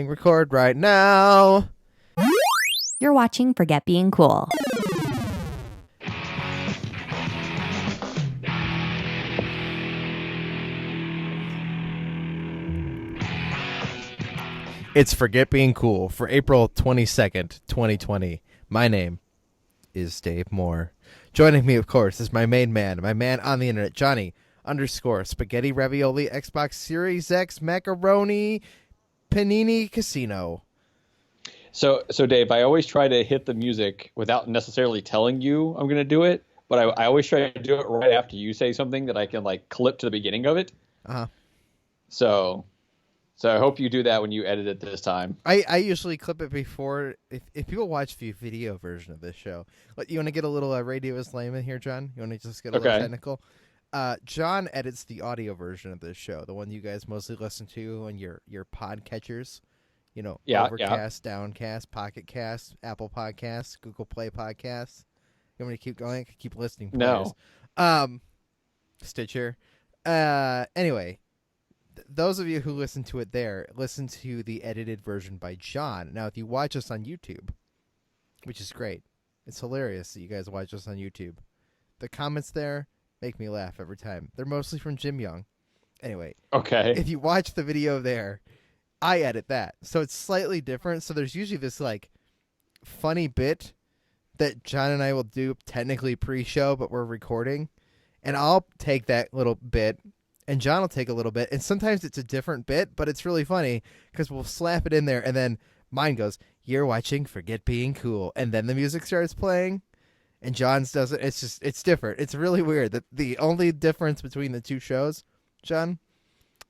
Record right now. You're watching Forget Being Cool. It's Forget Being Cool for April 22nd, 2020. My name is Dave Moore. Joining me, of course, is my main man, my man on the internet, Johnny _ Spaghetti Ravioli Xbox Series X Macaroni Panini Casino. So Dave, I always try to hit the music without necessarily telling you I'm going to do it, but I always try to do it right after you say something that I can like clip to the beginning of it. Uh-huh. So I hope you do that when you edit it this time. I usually clip it before. If people watch the video version of this show, you want to get a little Radio Islam in here, John? You want to just get a little technical? John edits the audio version of this show, the one you guys mostly listen to on your podcatchers. You know, Overcast, Downcast, Pocket Cast, Apple Podcasts, Google Play Podcasts. You want me to keep going? I can keep listing players. No. Stitcher. Anyway, those of you who listen to it there, listen to the edited version by John. Now, if you watch us on YouTube, which is great, it's hilarious that you guys watch us on YouTube. The comments there make me laugh every time. They're mostly from Jim Young. Anyway, okay. If you watch the video there, I edit that. So it's slightly different. So there's usually this like funny bit that John and I will do technically pre-show, but we're recording. And I'll take that little bit and John will take a little bit. And sometimes it's a different bit, but it's really funny because we'll slap it in there. And then mine goes, "You're watching Forget Being Cool." And then the music starts playing and John's does it. It's different. It's really weird. The only difference between the two shows, John,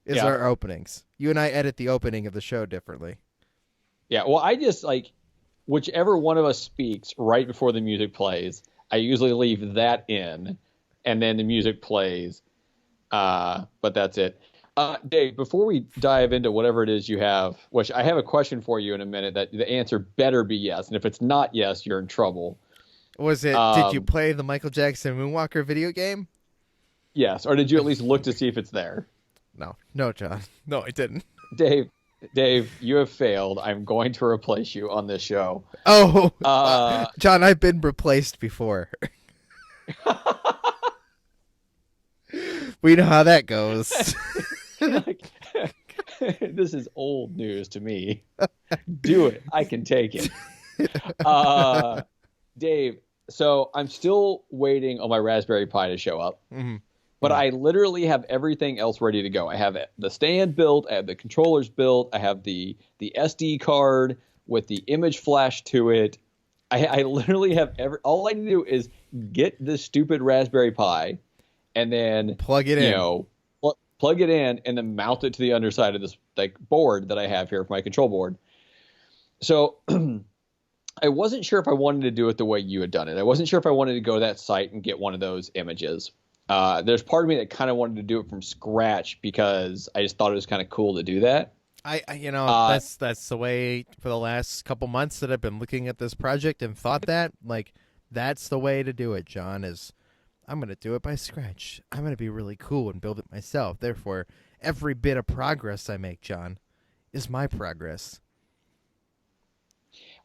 is our openings. You and I edit the opening of the show differently. Yeah, well, I just like whichever one of us speaks right before the music plays, I usually leave that in, and then the music plays. But that's it. Dave, before we dive into whatever it is you have, which I have a question for you in a minute, that the answer better be yes, and if it's not yes, you're in trouble. Was it? Did you play the Michael Jackson Moonwalker video game? Yes, or did you at least look to see if it's there? No, John. No, I didn't. Dave, you have failed. I'm going to replace you on this show. Oh, John, I've been replaced before. We know how that goes. This is old news to me. Do it. I can take it. Dave, so I'm still waiting on my Raspberry Pi to show up. Mm-hmm. But I literally have everything else ready to go. I have the stand built. I have the controllers built. I have the SD card with the image flash to it. I literally have all I need to do is get this stupid Raspberry Pi and then plug it in. Plug it in and then mount it to the underside of this like board that I have here for my control board. So I wasn't sure if I wanted to do it the way you had done it. I wasn't sure if I wanted to go to that site and get one of those images. There's part of me that kind of wanted to do it from scratch because I just thought it was kind of cool to do that. That's the way for the last couple months that I've been looking at this project and thought that like that's the way to do it, John, is I'm going to do it by scratch. I'm going to be really cool and build it myself. Therefore, every bit of progress I make, John, is my progress.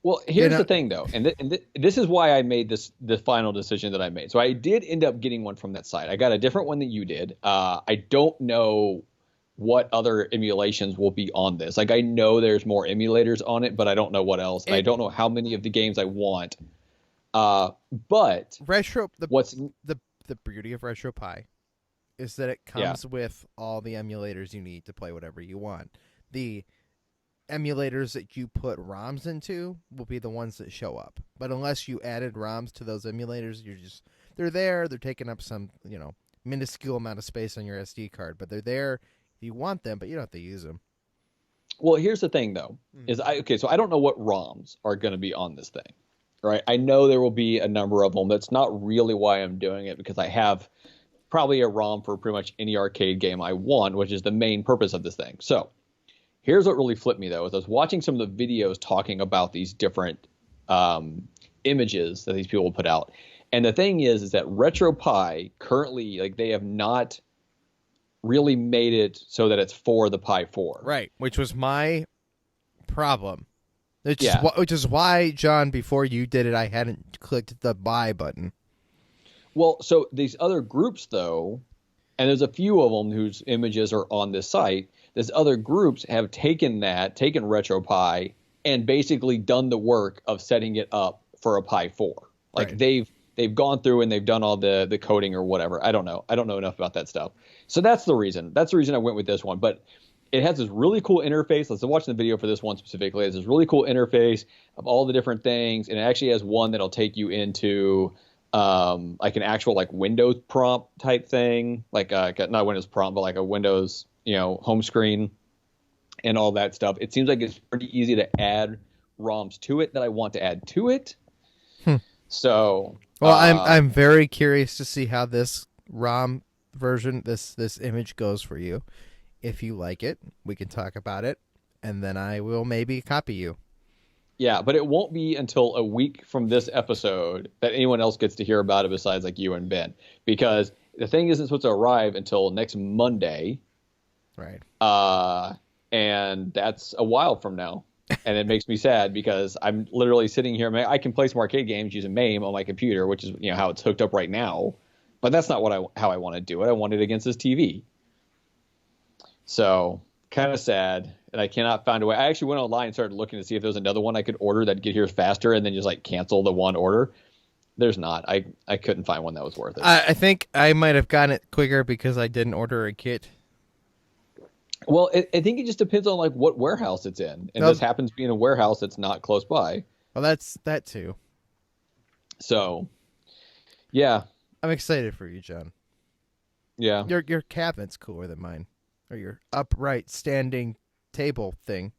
Well, here's the thing, though, and this is why I made the final decision that I made. So I did end up getting one from that site. I got a different one than you did. I don't know what other emulations will be on this. Like, I know there's more emulators on it, but I don't know what else. And I don't know how many of the games I want. But the beauty of Retro Pi is that it comes with all the emulators you need to play whatever you want. The emulators that you put ROMs into will be the ones that show up. But unless you added ROMs to those emulators, they're taking up some, minuscule amount of space on your SD card, but they're there if you want them, but you don't have to use them. Well, here's the thing though, so I don't know what ROMs are going to be on this thing. Right? I know there will be a number of them. That's not really why I'm doing it, because I have probably a ROM for pretty much any arcade game I want, which is the main purpose of this thing. So here's what really flipped me, though, is I was watching some of the videos talking about these different images that these people put out. And the thing is that RetroPie currently, like, they have not really made it so that it's for the Pi 4. Right, which was my problem. Yeah. Which is why, John, before you did it, I hadn't clicked the buy button. Well, so these other groups, though, and there's a few of them whose images are on this site. These other groups have taken RetroPie, and basically done the work of setting it up for a Pi 4. Like Right. they've gone through and they've done all the coding or whatever. I don't know. I don't know enough about that stuff. So that's the reason. That's the reason I went with this one. But it has this really cool interface. Let's watch the video for this one specifically. It has this really cool interface of all the different things, and it actually has one that'll take you into like an actual like Windows prompt type thing, like not Windows prompt, but like a Windows home screen and all that stuff. It seems like it's pretty easy to add ROMs to it that I want to add to it. So Well, I'm very curious to see how this ROM version, this image goes for you. If you like it, we can talk about it, and then I will maybe copy you. Yeah, but it won't be until a week from this episode that anyone else gets to hear about it besides like you and Ben, because the thing isn't supposed to arrive until next Monday. Right. And that's a while from now. And it makes me sad because I'm literally sitting here. I can play some arcade games using MAME on my computer, which is how it's hooked up right now. But that's not how I want to do it. I want it against this TV. So kind of sad. And I cannot find a way. I actually went online and started looking to see if there was another one I could order that'd get here faster and then just like cancel the one order. There's not. I couldn't find one that was worth it. I think I might have gotten it quicker because I didn't order a kit. Well, I think it just depends on like what warehouse it's in. And this happens to be in a warehouse that's not close by. Well, that's that too. So, yeah. I'm excited for you, John. Yeah. Your cabinet's cooler than mine. Or your upright standing table thing.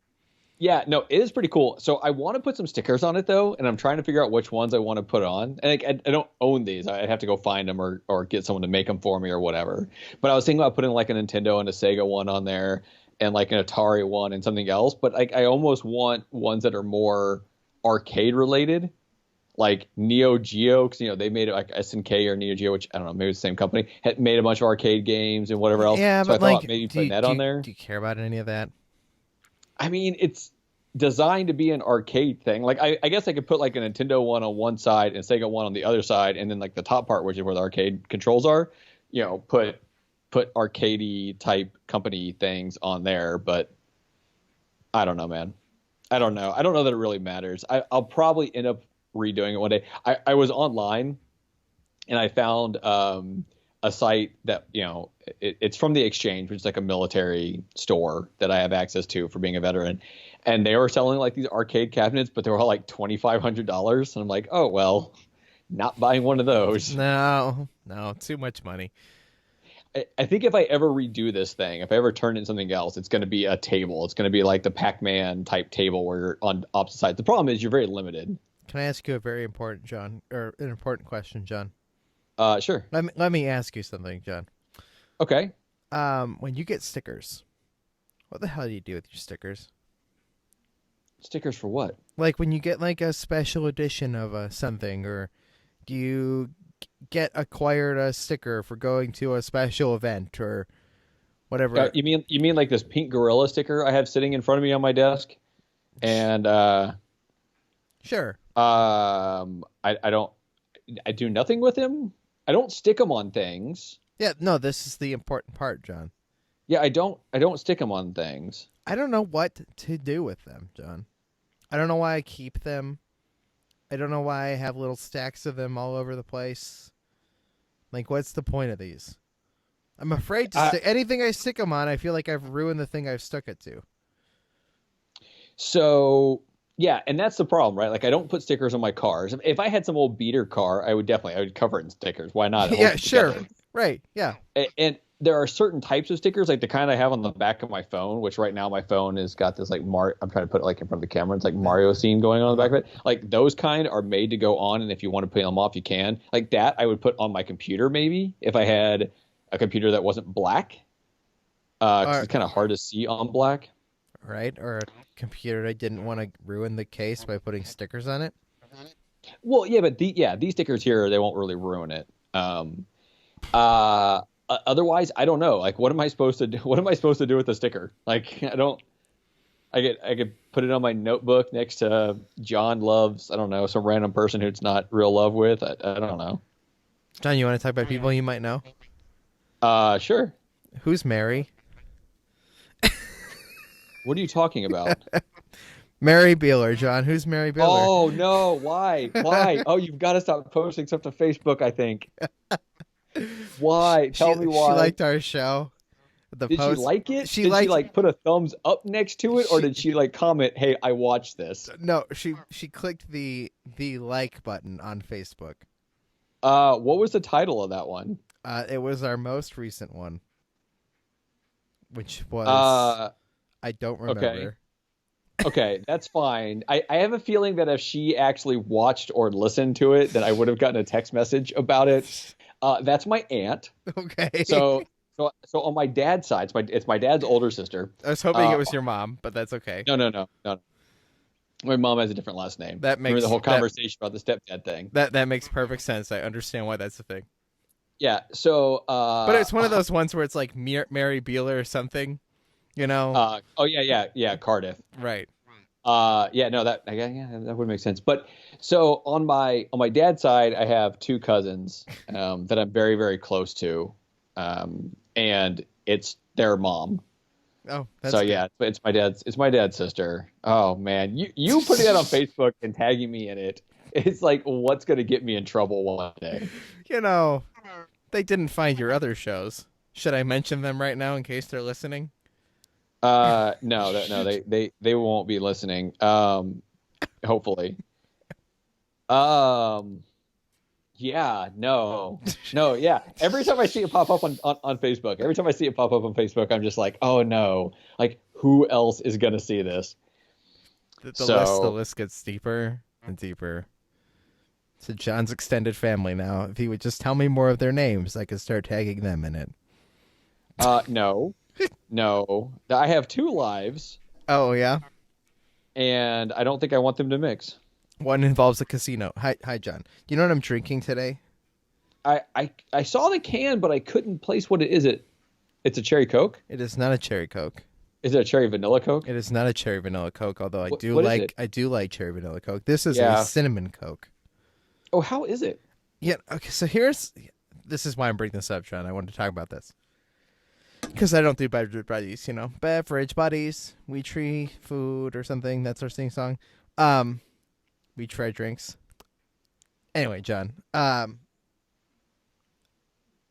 Yeah, no, it is pretty cool. So I want to put some stickers on it though, and I'm trying to figure out which ones I want to put on. And I don't own these. I'd have to go find them or get someone to make them for me or whatever. But I was thinking about putting like a Nintendo and a Sega one on there, and like an Atari one and something else. But like I almost want ones that are more arcade related, like Neo Geo, because they made it like SNK or Neo Geo, which I don't know, maybe it's the same company, had made a bunch of arcade games and whatever else. Yeah, so but I thought like, maybe putting that on there. Do you care about any of that? I mean, it's designed to be an arcade thing. Like I guess I could put like a Nintendo one on one side and Sega one on the other side, and then like the top part, which is where the arcade controls are, put arcadey type company things on there. But I don't know, man. I don't know that it really matters. I'll probably end up redoing it one day. I was online and I found a site that it's from the Exchange, which is like a military store that I have access to for being a veteran. And they were selling like these arcade cabinets, but they were all like $2,500. And I'm like, oh, well, not buying one of those. No, too much money. I think if I ever redo this thing, if I ever turn it into something else, it's going to be a table. It's going to be like the Pac-Man type table where you're on opposite sides. The problem is you're very limited. Can I ask you a very important, John, or an important question, John? Sure. Let me ask you something, John. Okay. When you get stickers, what the hell do you do with your stickers? Stickers for what? Like when you get like a special edition of something, or do you acquired a sticker for going to a special event or whatever? You mean like this pink gorilla sticker I have sitting in front of me on my desk? And sure. I do nothing with him. I don't stick them on things. Yeah, no, this is the important part, John. Yeah, I don't stick them on things. I don't know what to do with them, John. I don't know why I keep them. I don't know why I have little stacks of them all over the place. Like, what's the point of these? I'm afraid to stick anything I stick them on. I feel like I've ruined the thing I've stuck it to. So yeah, and that's the problem, right? Like I don't put stickers on my cars. If I had some old beater car, I would cover it in stickers. Why not? Yeah, sure. Right. Yeah. And there are certain types of stickers, like the kind I have on the back of my phone, which right now my phone has got this like I'm trying to put it like in front of the camera. It's like Mario scene going on in the back of it. Like those kind are made to go on, and if you want to put them off, you can. Like that, I would put on my computer maybe if I had a computer that wasn't black. 'Cause it's kind of hard to see on black. Right, or a computer I didn't want to ruin the case by putting stickers on it. Well, yeah, but these stickers here, they won't really ruin it. Otherwise, I don't know. Like, what am I supposed to do? What am I supposed to do with the sticker? Like, I I could put it on my notebook next to John loves, I don't know, some random person who it's not real love with. I don't know. John, you want to talk about people you might know? Sure. Who's Mary? What are you talking about? Mary Beeler, John. Who's Mary Beeler? Oh no, why? Why? Oh, you've got to stop posting stuff to Facebook, I think. Why? Tell me why. She liked our show. The Did post. she like it? She did liked... she like put a thumbs up next to it, or did she like comment, "Hey, I watched this"? No, she clicked the like button on Facebook. What was the title of that one? It was our most recent one, which was I don't remember. Okay, that's fine. I have a feeling that if she actually watched or listened to it, that I would have gotten a text message about it. That's my aunt. Okay. So on my dad's side, it's my dad's older sister. I was hoping it was your mom, but that's okay. No. My mom has a different last name. That makes Remember the whole conversation about the stepdad thing. That makes perfect sense. I understand why that's the thing. Yeah. So. But it's one of those ones where it's like Mary Beeler or something, you know? Oh yeah, Cardiff. Right. Yeah, no, that would make sense. But so on my dad's side, I have two cousins that I'm very, very close to, and it's their mom. Oh, that's so good. Yeah, it's my dad's sister. Oh man, you putting that on Facebook and tagging me in it, it's like what's gonna get me in trouble one day. You know, they didn't find your other shows. Should I mention them right now in case they're listening? No, they won't be listening. Hopefully. Yeah, no, yeah. Every time I see it pop up on Facebook, I'm just like, oh no, like who else is gonna see this? The list gets steeper and deeper. So John's extended family now. If he would just tell me more of their names, I could start tagging them in it. No. I have two lives. Oh yeah. And I don't think I want them to mix. One involves a casino. Hi, John. You know what I'm drinking today? I saw the can, but I couldn't place what it is. It's a cherry Coke? It is not a cherry Coke. Is it a cherry vanilla Coke? It is not a cherry vanilla Coke, although I do like cherry vanilla Coke. This is a cinnamon Coke. Oh, how is it? Yeah, okay, so this is why I'm bringing this up, John. I wanted to talk about this. Because I don't do beverage buddies, you know. Beverage buddies, we tree food or something. That's our sing song. We try drinks. Anyway, John.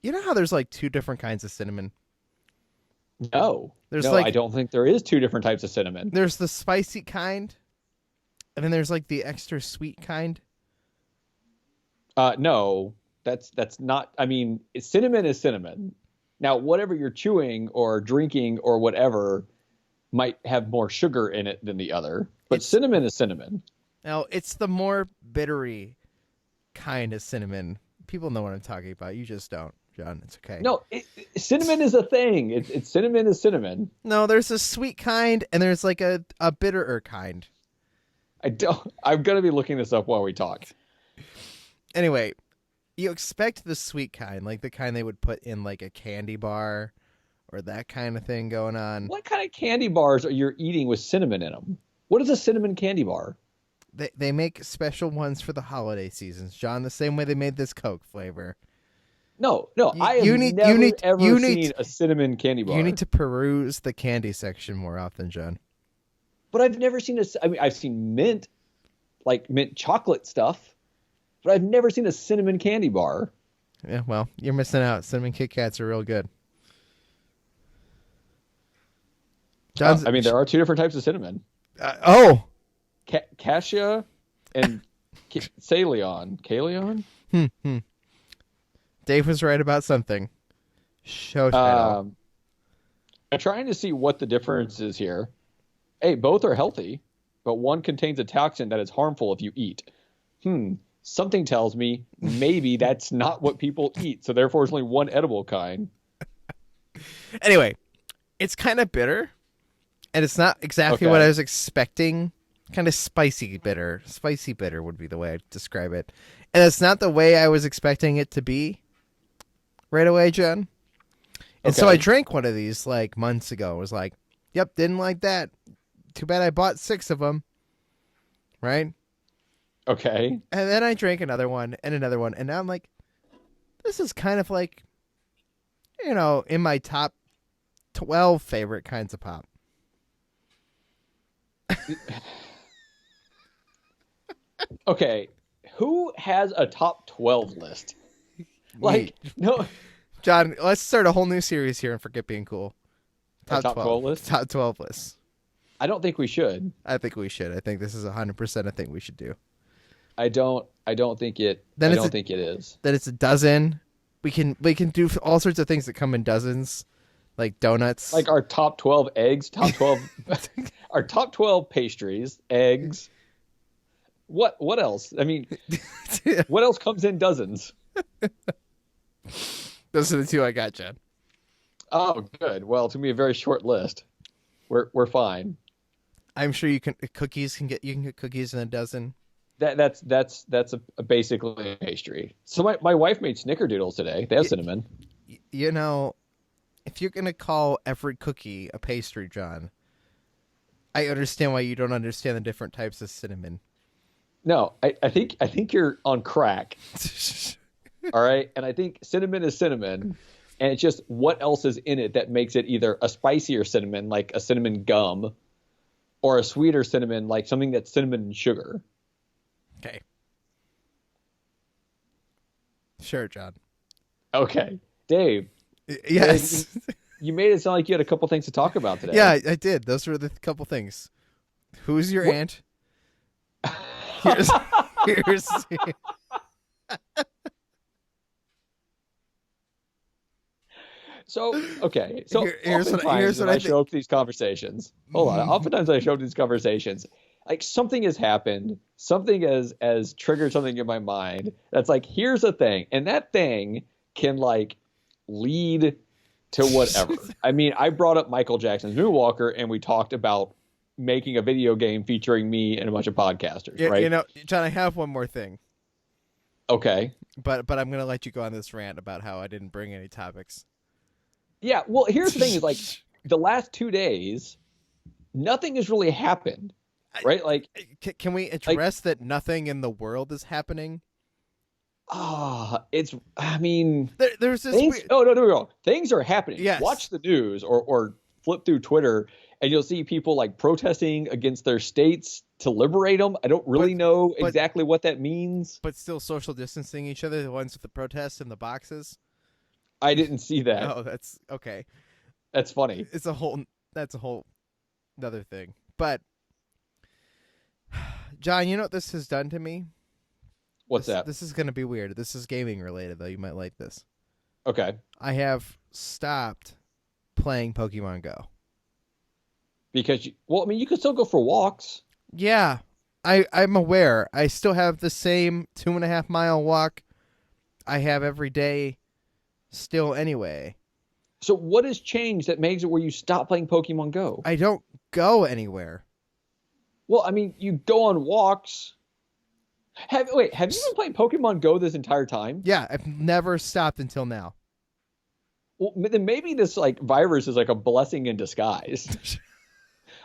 You know how there's like two different kinds of cinnamon? No. I don't think there is two different types of cinnamon. There's the spicy kind, and then there's like the extra sweet kind. No, that's not. I mean, cinnamon is cinnamon. Now, whatever you're chewing or drinking or whatever might have more sugar in it than the other, but cinnamon is cinnamon. Now, it's the more bittery kind of cinnamon. People know what I'm talking about. You just don't, John. It's okay. No, cinnamon is a thing. It's cinnamon is cinnamon. No, there's a sweet kind, and there's like a bitterer kind. I'm going to be looking this up while we talk. Anyway, you expect the sweet kind, like the kind they would put in like a candy bar or that kind of thing going on. What kind of candy bars are you eating with cinnamon in them? What is a cinnamon candy bar? They make special ones for the holiday seasons, John, the same way they made this Coke flavor. No, I have never seen a cinnamon candy bar. You need to peruse the candy section more often, John. But I've never seen I've seen mint, like mint chocolate stuff, but I've never seen a cinnamon candy bar. Yeah, well, you're missing out. Cinnamon Kit Kats are real good. John's, I mean, there are two different types of cinnamon. Cassia and Kaleon. Dave was right about something. Show title. I'm trying to see what the difference is here. Hey, both are healthy, but one contains a toxin that is harmful if you eat. Something tells me maybe that's not what people eat, so therefore there's only one edible kind. Anyway, it's kind of bitter, and it's not exactly what I was expecting. Kind of spicy bitter. Spicy bitter would be the way I'd describe it. And it's not the way I was expecting it to be right away, John. And so I drank one of these like months ago. I was like, yep, didn't like that. too bad I bought 6 of them. Right? Okay. And then I drank another one, and now I'm like, this is kind of like, in my top 12 favorite kinds of pop. Okay. Who has a top 12 list? Like, no. John, let's start a whole new series here and forget being cool. Top 12 list? Top 12 lists. I don't think we should. I think we should. I think this is 100% a thing we should do. I don't think it is. That it's a dozen. We can do all sorts of things that come in dozens, like donuts. Like our top 12 eggs, top 12 our top 12 pastries, eggs. What else? I mean, what else comes in dozens? Those are the 2 I got, John. Oh, good. Well, it's gonna be a very short list. We're fine. I'm sure you can get cookies in a dozen. That's basically a pastry. So my wife made snickerdoodles today. They have cinnamon. If you're gonna call every cookie a pastry, John, I understand why you don't understand the different types of cinnamon. No, I think you're on crack. All right, and I think cinnamon is cinnamon, and it's just what else is in it that makes it either a spicier cinnamon, like a cinnamon gum, or a sweeter cinnamon, like something that's cinnamon and sugar. Okay. Sure, John. Okay. Dave. Yes. You made it sound like you had a couple things to talk about today. Yeah, I did. Those were the couple things. Who's your aunt? Here's So, okay. So here's what I show up to these conversations. Hold on. Oftentimes I show up to these conversations, like something has happened, something has triggered something in my mind that's like, here's a thing, and that thing can like lead to whatever. I mean, I brought up Michael Jackson's Moonwalker, and we talked about making a video game featuring me and a bunch of podcasters, right? John, I have one more thing. Okay. But I'm going to let you go on this rant about how I didn't bring any topics. Yeah, well, here's the thing is like the last 2 days, nothing has really happened, right? Like, can we address that nothing in the world is happening? There's this things. No. Things are happening. Yes. Watch the news or flip through Twitter, and you'll see people like protesting against their states to liberate them. I don't really know exactly what that means. But still social distancing each other, the ones with the protests and the boxes. I didn't see that. Oh, that's okay. That's funny. That's a whole other thing. But John, you know what this has done to me? What's that? This is going to be weird. This is gaming related, though. You might like this. Okay. I have stopped playing Pokemon Go. Because, you could still go for walks. Yeah, I'm aware. I still have the same 2.5 mile walk I have every day still anyway. So what has changed that makes it where you stop playing Pokemon Go? I don't go anywhere. Well, I mean, you go on walks. Have you been playing Pokemon Go this entire time? Yeah, I've never stopped until now. Well, then maybe this like virus is like a blessing in disguise.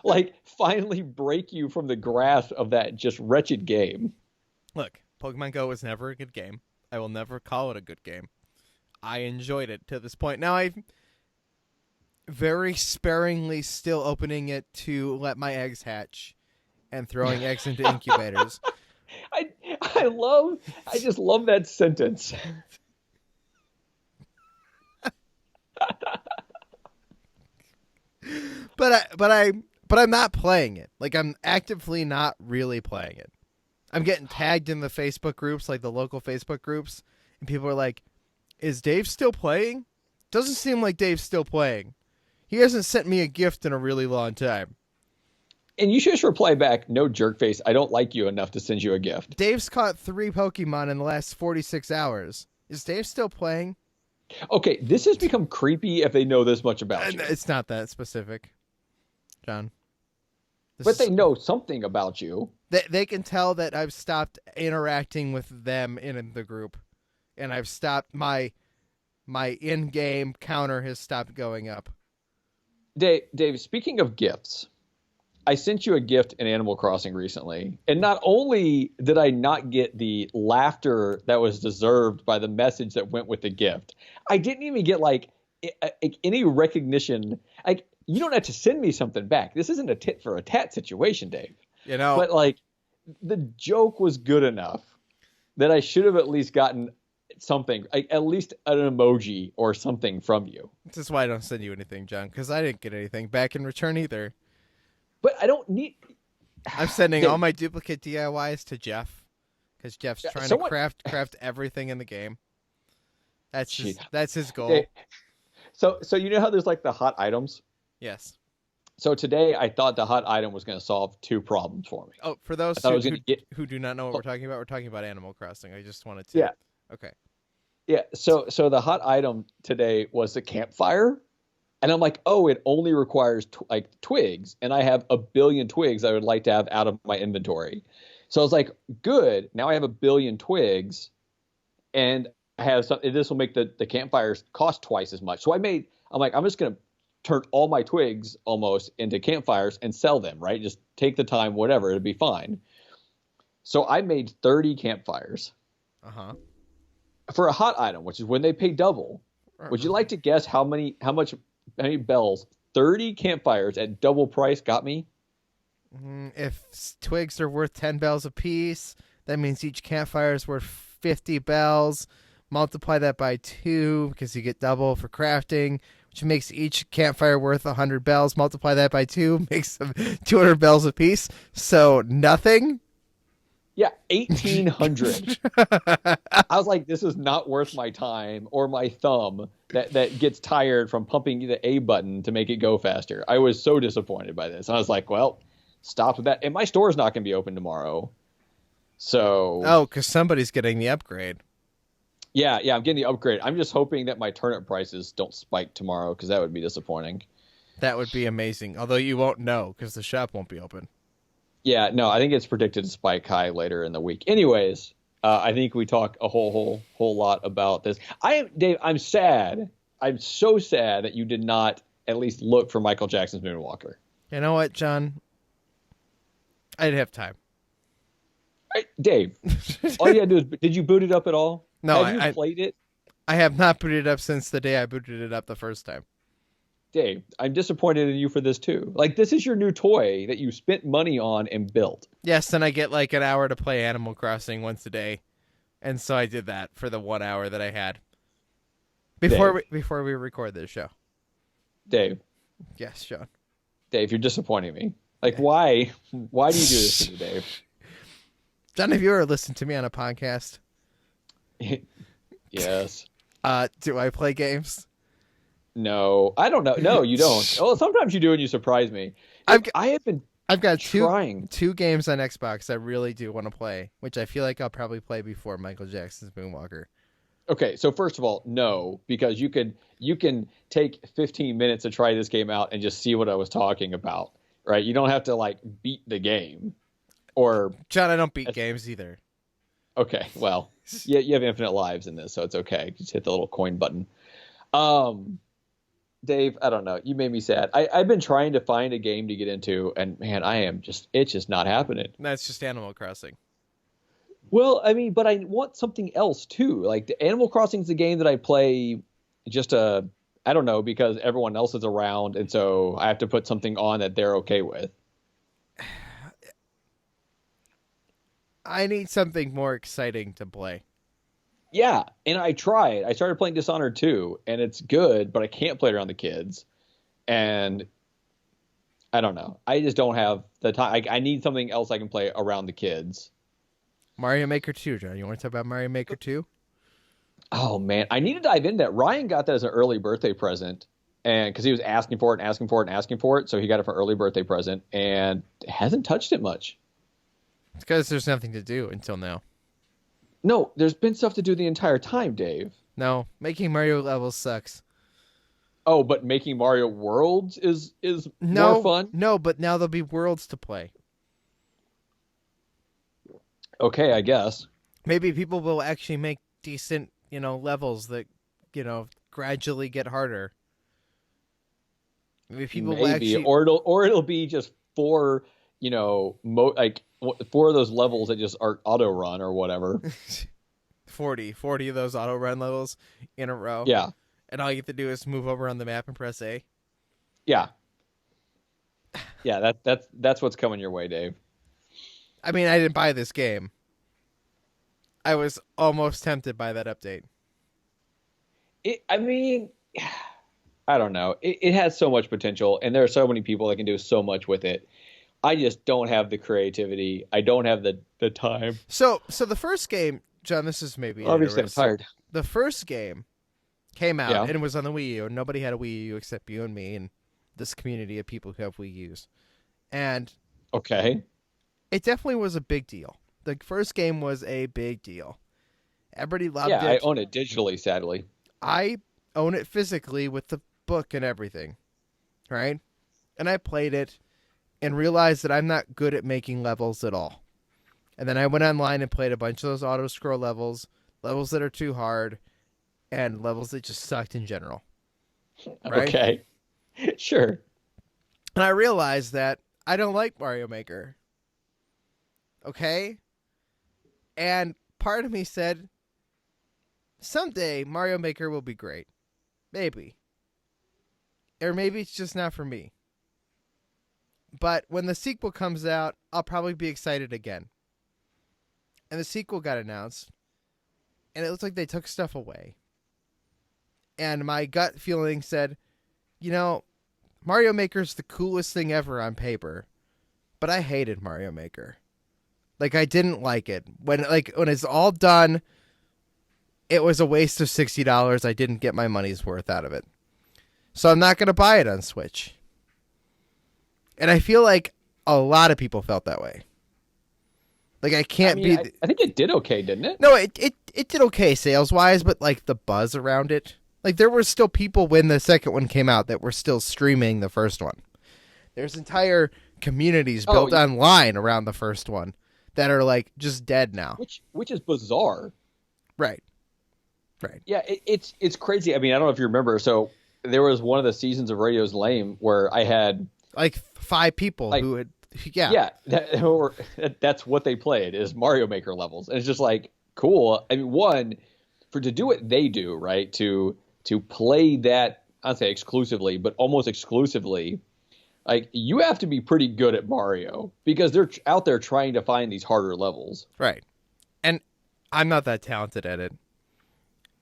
Like finally break you from the grasp of that just wretched game. Look, Pokemon Go was never a good game. I will never call it a good game. I enjoyed it to this point. Now I'm very sparingly still opening it to let my eggs hatch and throwing eggs into incubators. I just love that sentence. But I'm not playing it. Like, I'm actively not really playing it. I'm getting tagged in the Facebook groups, like the local Facebook groups, and people are like, "Is Dave still playing? Doesn't seem like Dave's still playing. He hasn't sent me a gift in a really long time." And you should just reply back, "No, jerkface, I don't like you enough to send you a gift." Dave's caught 3 Pokemon in the last 46 hours. Is Dave still playing? Okay, this has become creepy if they know this much about you. It's not that specific, John. But they know something about you. They can tell that I've stopped interacting with them in the group, and I've stopped my in-game counter has stopped going up. Dave, speaking of gifts, I sent you a gift in Animal Crossing recently, and not only did I not get the laughter that was deserved by the message that went with the gift, I didn't even get like any recognition. Like, you don't have to send me something back. This isn't a tit for a tat situation, Dave. You know, But like, the joke was good enough that I should have at least gotten something, like at least an emoji or something from you. this is why I don't send you anything, John, because I didn't get anything back in return either. But I don't need. I'm sending Dave, all my duplicate DIYs to Jeff, because Jeff's trying someone- to craft everything in the game. That's his goal. Dave, so you know how there's like the hot items? Yes. So today I thought the hot item was going to solve two problems for me. Oh, for those thought I was gonna who do not know what we're talking about Animal Crossing. I just wanted to. Yeah. Okay. Yeah. So the hot item today was the campfire. And I'm like, oh, it only requires like twigs. And I have a billion twigs I would like to have out of my inventory. So I was like, good. Now I have a billion twigs. And I have some, this will make the campfires cost twice as much. So I'm like, I'm just going to turn all my twigs almost into campfires and sell them, right? Just take the time, whatever, it'll be fine. So I made 30 campfires for a hot item, which is when they pay double. Would you like to guess how many bells 30 campfires at double price got me? If twigs are worth 10 bells apiece, that means each campfire is worth 50 bells. Multiply that by 2 because you get double for crafting, which makes each campfire worth 100 bells. Multiply that by 2 makes them 200 bells apiece. So nothing? Yeah, 1,800. I was like, this is not worth my time or my thumb that gets tired from pumping the A button to make it go faster. I was so disappointed by this. I was like, well, stop with that. And my store's not going to be open tomorrow. So. Oh, because somebody's getting the upgrade. Yeah, I'm getting the upgrade. I'm just hoping that my turnip prices don't spike tomorrow because that would be disappointing. That would be amazing. Although you won't know because the shop won't be open. Yeah, no, I think it's predicted to spike high later in the week. Anyways, I think we talk a whole lot about this. Dave, I'm sad. I'm so sad that you did not at least look for Michael Jackson's Moonwalker. You know what, John? I didn't have time. Dave, all you had to do is, did you boot it up at all? No, have you played it? I have not booted it up since the day I booted it up the first time. Dave, I'm disappointed in you for this too. Like, this is your new toy that you spent money on and built. Yes, and I get like an hour to play Animal Crossing once a day. And so I did that for the 1 hour that I had. Before we record this show. Dave. Yes, Sean. Dave, you're disappointing me. Like, why do you do this to me, Dave? John, have you ever listened to me on a podcast? Yes. Do I play games? No, I don't know. No, you don't. Oh, sometimes you do and you surprise me. I have been I've got trying. two games on Xbox I really do want to play, which I feel like I'll probably play before Michael Jackson's Moonwalker. Okay, so first of all, no, because you can take 15 minutes to try this game out and just see what I was talking about, right? You don't have to like beat the game. Or John, I don't beat games either. Okay, well, yeah, you have infinite lives in this, so it's okay. Just hit the little coin button. Dave, I don't know. You made me sad. I've been trying to find a game to get into, and man, it's just not happening. That's just Animal Crossing. Well, I mean, but I want something else too. Like, the Animal Crossing is a game that I play just I don't know, because everyone else is around, and so I have to put something on that they're okay with. I need something more exciting to play. Yeah, and I tried. I started playing Dishonored 2, and it's good, but I can't play it around the kids. And I don't know. I just don't have the time. I need something else I can play around the kids. Mario Maker 2, John. You want to talk about Mario Maker 2? Oh, man. I need to dive into that. Ryan got that as an early birthday present, and because he was asking for it and asking for it and asking for it, so he got it for an early birthday present, and hasn't touched it much. It's because there's nothing to do until now. No, there's been stuff to do the entire time, Dave. No, making Mario levels sucks. Oh, but making Mario Worlds is more fun? No, but now there'll be worlds to play. Okay, I guess. Maybe people will actually make decent, levels that, gradually get harder. Maybe people will actually... or it'll be just 4, like 4 of those levels that just are auto run or whatever. 40 of those auto run levels in a row. Yeah. And all you have to do is move over on the map and press A. Yeah. Yeah, that's what's coming your way, Dave. I mean, I didn't buy this game. I was almost tempted by that update. I mean, I don't know. It has so much potential, and there are so many people that can do so much with it. I just don't have the creativity. I don't have the time. So the first game, John, this is maybe obviously I'm tired. The first game came out, Yeah. and it was on the Wii U, and nobody had a Wii U except you and me and this community of people who have Wii U's. And okay, it definitely was a big deal. The first game was a big deal. Everybody loved it. Yeah, I own it digitally, sadly. I own it physically with the book and everything, right? And I played it and realized that I'm not good at making levels at all. And then I went online and played a bunch of those auto-scroll levels that are too hard, and levels that just sucked in general. Right? Okay, sure. And I realized that I don't like Mario Maker. Okay? And part of me said, someday Mario Maker will be great. Maybe. Or maybe it's just not for me. But when the sequel comes out, I'll probably be excited again. And the sequel got announced, and it looks like they took stuff away. And my gut feeling said, Mario Maker's the coolest thing ever on paper, but I hated Mario Maker. Like, I didn't like it. When it's all done, it was a waste of $60. I didn't get my money's worth out of it. So I'm not going to buy it on Switch. And I feel like a lot of people felt that way. Like, I can't be... I think it did okay, didn't it? No, it did okay sales-wise, but, like, the buzz around it... Like, there were still people when the second one came out that were still streaming the first one. There's entire communities built online around the first one that are, like, just dead now. Which is bizarre. Right. Yeah, it's crazy. I mean, I don't know if you remember. So there was one of the seasons of Radio's Lame where I had... Like, 5 people who had... Yeah, that's what they played is Mario Maker levels. And it's just like, cool. I mean, to do what they do, right, to play that, I'd say exclusively, but almost exclusively, like, you have to be pretty good at Mario because they're out there trying to find these harder levels. Right. And I'm not that talented at it.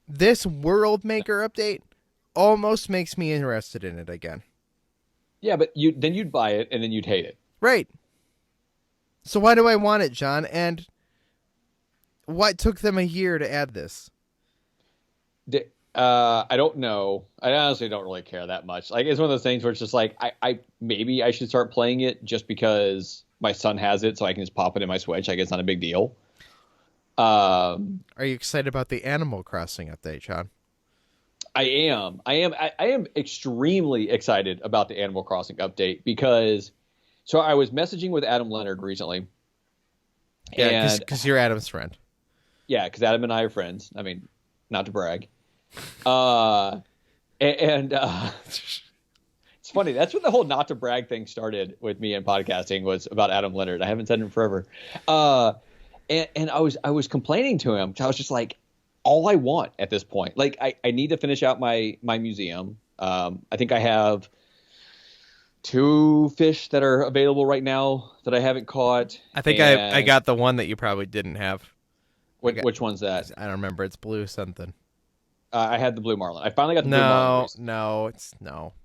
This World Maker update almost makes me interested in it again. Yeah, but then you'd buy it and then you'd hate it. Right. So why do I want it, John? And what took them a year to add this? I don't know. I honestly don't really care that much. Like, it's one of those things where it's just like, maybe I should start playing it just because my son has it, so I can just pop it in my Switch. Like, it's not a big deal. Are you excited about the Animal Crossing update, John? I am extremely excited about the Animal Crossing update because, so I was messaging with Adam Leonard recently. Yeah, because you're Adam's friend. Yeah, because Adam and I are friends. I mean, not to brag. It's funny. That's when the whole not to brag thing started with me and podcasting, was about Adam Leonard. I haven't said it in forever. And I was complaining to him. I was just like, all I want at this point, like, I need to finish out my museum. I think I have 2 fish that are available right now that I haven't caught. I think I got the one that you probably didn't have. Which one's that? I don't remember. It's blue something. I had the blue marlin. I finally got the blue marlin.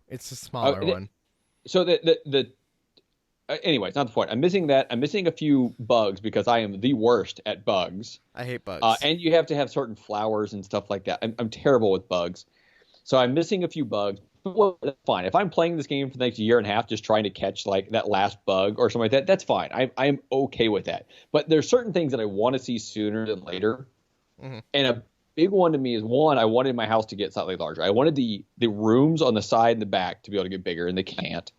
It's a smaller one. So anyway, it's not the point. I'm missing that. I'm missing a few bugs because I am the worst at bugs. I hate bugs. And you have to have certain flowers and stuff like that. I'm terrible with bugs. So I'm missing a few bugs. Well, that's fine. If I'm playing this game for the next year and a half just trying to catch like that last bug or something like that, that's fine. I'm okay with that. But there's certain things that I want to see sooner than later. Mm-hmm. And a big one to me is, one, I wanted my house to get slightly larger. I wanted the rooms on the side and the back to be able to get bigger, and they can't.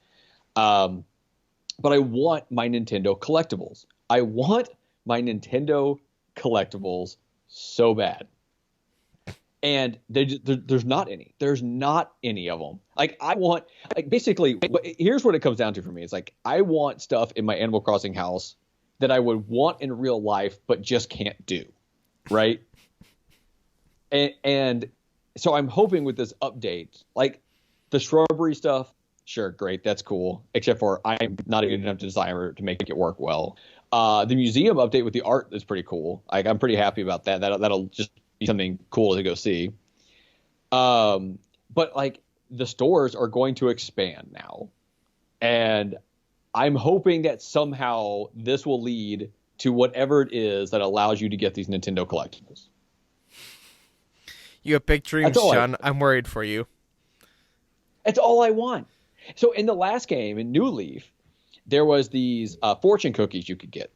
But I want my Nintendo collectibles. I want my Nintendo collectibles so bad. And there's not any. There's not any of them. Like I want, like basically, here's what it comes down to for me. It's like I want stuff in my Animal Crossing house that I would want in real life, but just can't do, right? And so I'm hoping with this update, like the shrubbery stuff, sure, great, that's cool. Except for I'm not a good enough designer to make it work well. The museum update with the art is pretty cool. Like I'm pretty happy about that. That'll just be something cool to go see. But like the stores are going to expand now, and I'm hoping that somehow this will lead to whatever it is that allows you to get these Nintendo collectibles. You have big dreams, John. I'm worried for you. That's all I want. So in the last game, in New Leaf, there was these fortune cookies you could get.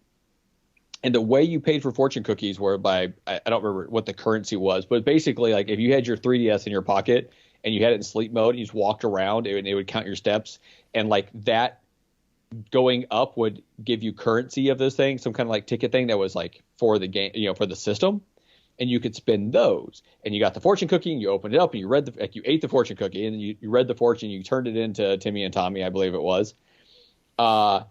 And the way you paid for fortune cookies were by, I don't remember what the currency was, but basically like if you had your 3DS in your pocket and you had it in sleep mode and you just walked around, it would count your steps. And like that going up would give you currency of this thing, some kind of like ticket thing that was like for the game, for the system. And you could spend those, and you got the fortune cookie, and you opened it up, and you read you ate the fortune cookie, and then you read the fortune, you turned it into Timmy and Tommy, I believe it was, and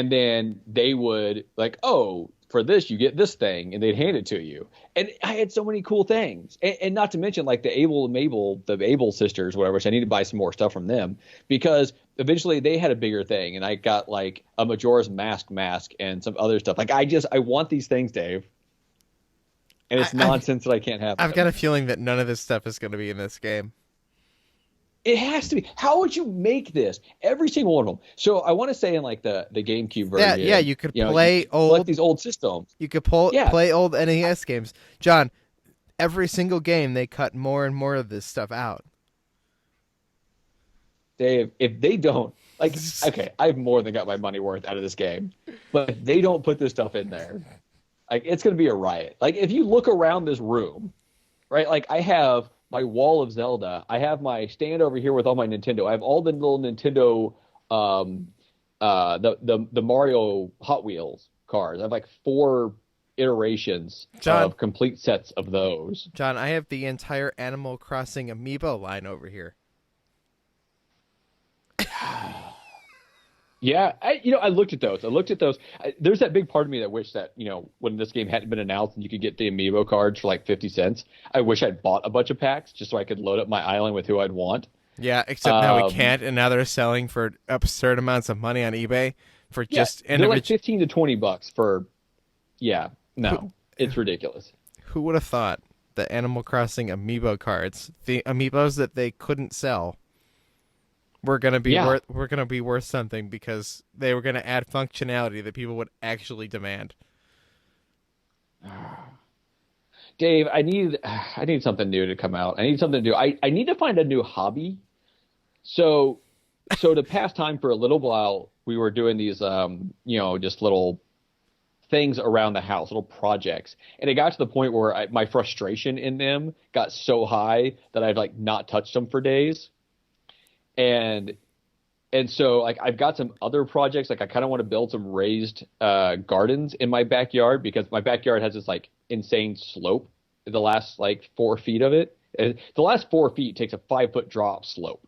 then they would like, oh, for this you get this thing, and they'd hand it to you, and I had so many cool things, and not to mention like the Able sisters, whatever. Which I need to buy some more stuff from them because eventually they had a bigger thing, and I got like a Majora's Mask and some other stuff. Like I want these things, Dave. And it's nonsense that I can't have. I've got a feeling that none of this stuff is going to be in this game. It has to be. How would you make this? Every single one of them. So I want to say in like the GameCube version. Yeah, you could play like these old systems. You could play old NES games. John, every single game they cut more and more of this stuff out. Dave, if they don't, like, okay, I've more than got my money worth out of this game, but if they don't put this stuff in there, like, it's going to be a riot. Like, if you look around this room, right, like, I have my wall of Zelda. I have my stand over here with all my Nintendo. I have all the little Nintendo, the Mario Hot Wheels cars. I have, like, 4 iterations of complete sets of those. John, I have the entire Animal Crossing amiibo line over here. Yeah, I looked at those. There's that big part of me that wished that, when this game hadn't been announced and you could get the amiibo cards for like 50 cents, I wish I'd bought a bunch of packs just so I could load up my island with who I'd want. Yeah, except now we can't, and now they're selling for absurd amounts of money on eBay for just they're like $15 to $20 for. Yeah, no, it's ridiculous. Who would have thought that Animal Crossing amiibo cards, the amiibos that they couldn't sell, were gonna be worth something because they were gonna add functionality that people would actually demand. Dave, I need something new to come out. I need something to do. I need to find a new hobby. So to pass time for a little while, we were doing these just little things around the house, little projects, and it got to the point where my frustration in them got so high that I've like not touched them for days. And so like I've got some other projects, like I kind of want to build some raised gardens in my backyard because my backyard has this like insane slope. The last like 4 feet of it, the last 4 feet takes a 5-foot drop slope,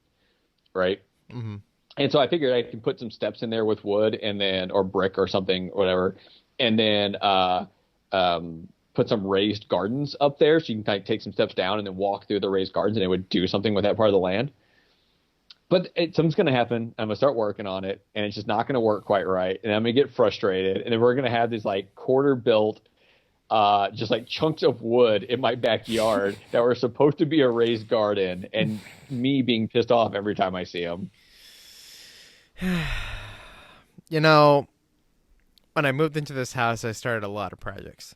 right? Mm-hmm. And so I figured I can put some steps in there with wood and then or brick or something, or whatever, and then put some raised gardens up there so you can kind of take some steps down and then walk through the raised gardens and it would do something with that part of the land. But something's going to happen. I'm going to start working on it, and it's just not going to work quite right. And I'm going to get frustrated, and then we're going to have these like quarter-built, just like chunks of wood in my backyard that were supposed to be a raised garden, and me being pissed off every time I see them. When I moved into this house, I started a lot of projects.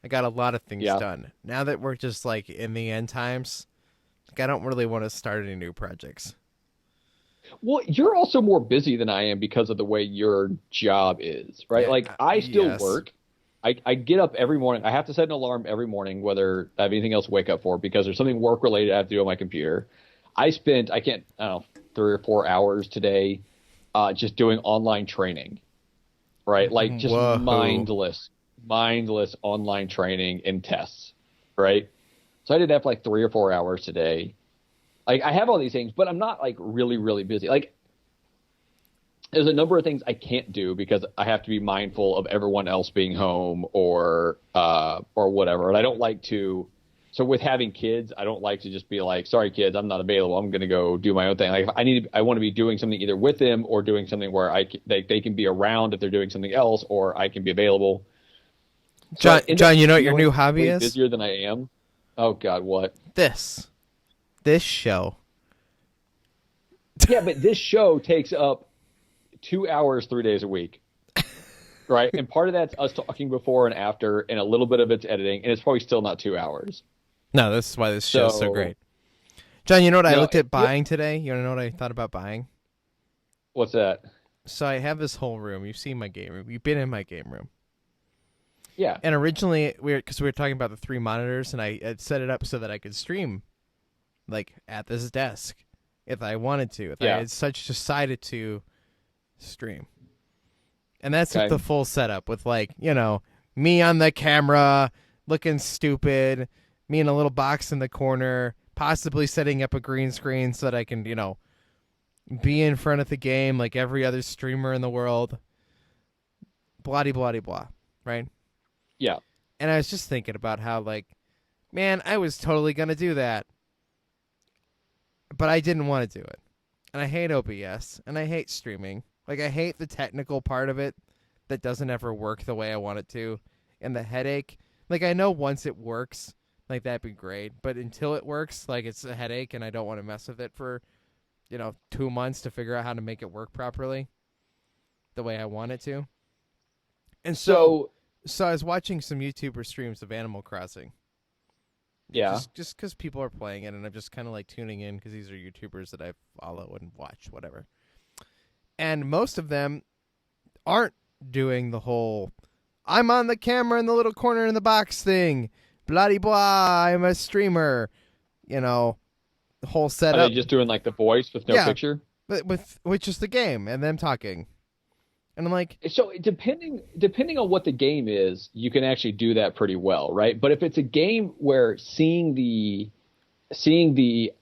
I got a lot of things done. Now that we're just like in the end times, like, I don't really want to start any new projects. Well, you're also more busy than I am because of the way your job is, right? Like I still work. I get up every morning. I have to set an alarm every morning, whether I have anything else to wake up for, because there's something work related I have to do on my computer. I don't know, 3 or 4 hours today just doing online training, right? Like just mindless online training and tests, right? So I did that for like 3 or 4 hours today. Like I have all these things, but I'm not like really, really busy. Like there's a number of things I can't do because I have to be mindful of everyone else being home or whatever. And I don't like to. So with having kids, I don't like to just be like, sorry, kids, I'm not available. I'm going to go do my own thing. Like I want to be doing something either with them or doing something where they can be around if they're doing something else, or I can be available. So John, you know what your new hobby is? Busier than I am. Oh God, what? This show. Yeah, but this show takes up 2 hours, 3 days a week. Right. And part of that's us talking before and after, and a little bit of it's editing, and it's probably still not 2 hours. No, this is why this show's so great. John, you know what I looked at buying today? You want to know what I thought about buying? What's that? So I have this whole room. You've seen my game room. You've been in my game room. Yeah. And originally, because we were talking about the 3 monitors, and I had set it up so that I could stream, like, at this desk if I wanted to. If I had decided to stream. And that's the full setup with, like, you know, me on the camera, looking stupid, me in a little box in the corner, possibly setting up a green screen so that I can, you know, be in front of the game like every other streamer in the world. Blah, blah, blah, right? Yeah. And I was just thinking about how, like, man, I was totally going to do that. But I didn't want to do it. And I hate OBS, and I hate streaming. Like, I hate the technical part of it that doesn't ever work the way I want it to. And the headache. Like, I know once it works, like, that'd be great. But until it works, like, it's a headache, and I don't want to mess with it for, you know, 2 months to figure out how to make it work properly the way I want it to. And so I was watching some YouTuber streams of Animal Crossing. Yeah. Just because people are playing it, and I'm just kind of, like, tuning in because these are YouTubers that I follow and watch, whatever. And most of them aren't doing the whole, I'm on the camera in the little corner in the box thing, blah, blah, I'm a streamer, you know, the whole setup. Are they just doing, like, the voice with no picture? With just the game and them talking. And I'm like... So depending on what the game is, you can actually do that pretty well, right? But if it's a game where seeing the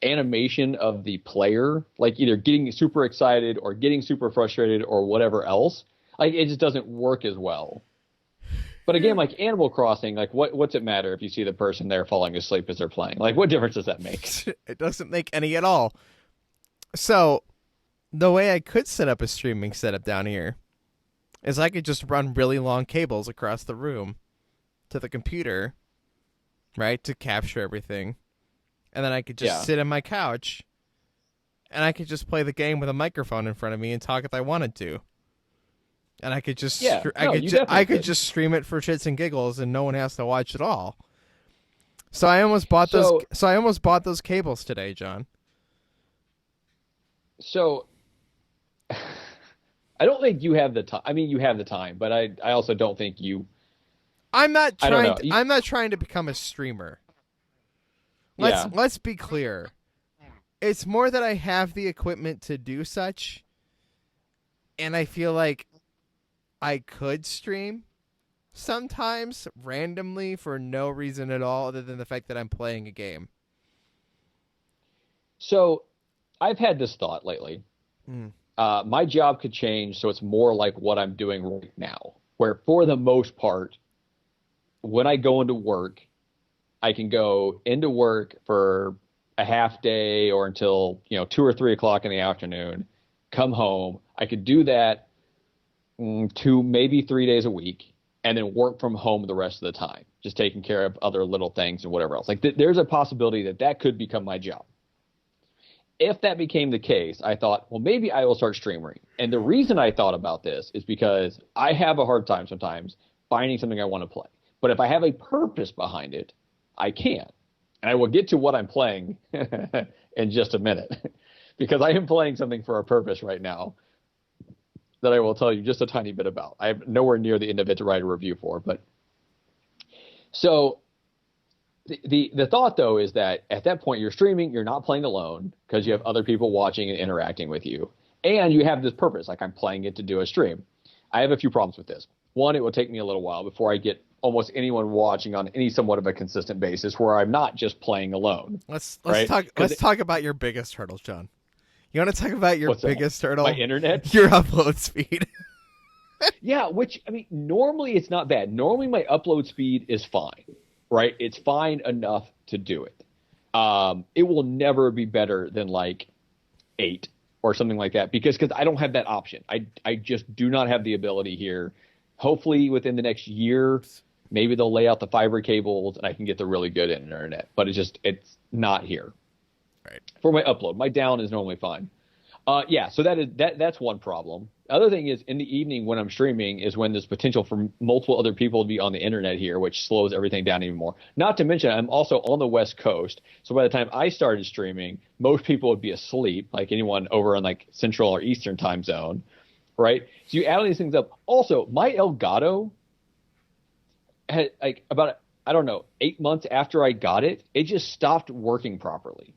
animation of the player, like either getting super excited or getting super frustrated or whatever else, like it just doesn't work as well. But a game like Animal Crossing, like what's it matter if you see the person there falling asleep as they're playing? Like what difference does that make? It doesn't make any at all. So the way I could set up a streaming setup down here is I could just run really long cables across the room to the computer, right, to capture everything. And then I could just sit on my couch, and I could just play the game with a microphone in front of me and talk if I wanted to. And I could just I could just stream it for shits and giggles, and no one has to watch it all. So I almost bought those cables today, John. So I don't think you have the time. I mean, you have the time, but I also don't think you. I'm not trying to become a streamer. Let's be clear. It's more that I have the equipment to do such, and I feel like I could stream sometimes randomly for no reason at all other than the fact that I'm playing a game. So I've had this thought lately. My job could change so it's more like what I'm doing right now, where for the most part, when I go into work, I can go into work for a half day or until 2 or 3 o'clock in the afternoon, come home. I could do that 2, maybe 3 days a week, and then work from home the rest of the time, just taking care of other little things and whatever else. Like there's a possibility that could become my job. If that became the case, I thought, well, maybe I will start streaming. And the reason I thought about this is because I have a hard time sometimes finding something I want to play. But if I have a purpose behind it, I can. And I will get to what I'm playing in just a minute. Because I am playing something for a purpose right now that I will tell you just a tiny bit about. I'm nowhere near the end of it to write a review for. But so the thought, though, is that at that point you're streaming, you're not playing alone because you have other people watching and interacting with you. And you have this purpose, like I'm playing it to do a stream. I have a few problems with this. One, it will take me a little while before I get almost anyone watching on any somewhat of a consistent basis where I'm not just playing alone. Let's right? talk about your biggest hurdle, John. You want to talk about your biggest hurdle? My internet? Your upload speed. Yeah, which, I mean, normally it's not bad. Normally my upload speed is fine, right? It's fine enough to do it. It will never be better than like 8 or something like that because I don't have that option. I just do not have the ability here. Hopefully within the next year, maybe they'll lay out the fiber cables and I can get the really good internet, but it's not here. Right. For my upload. My down is normally fine. So that's one problem. The other thing is in the evening when I'm streaming is when there's potential for multiple other people to be on the internet here, which slows everything down even more. Not to mention I'm also on the West Coast. So by the time I started streaming, most people would be asleep, like anyone over on like Central or Eastern time zone, right? So you add all these things up. Also, my Elgato had like about, I don't know, 8 months after I got it, it just stopped working properly.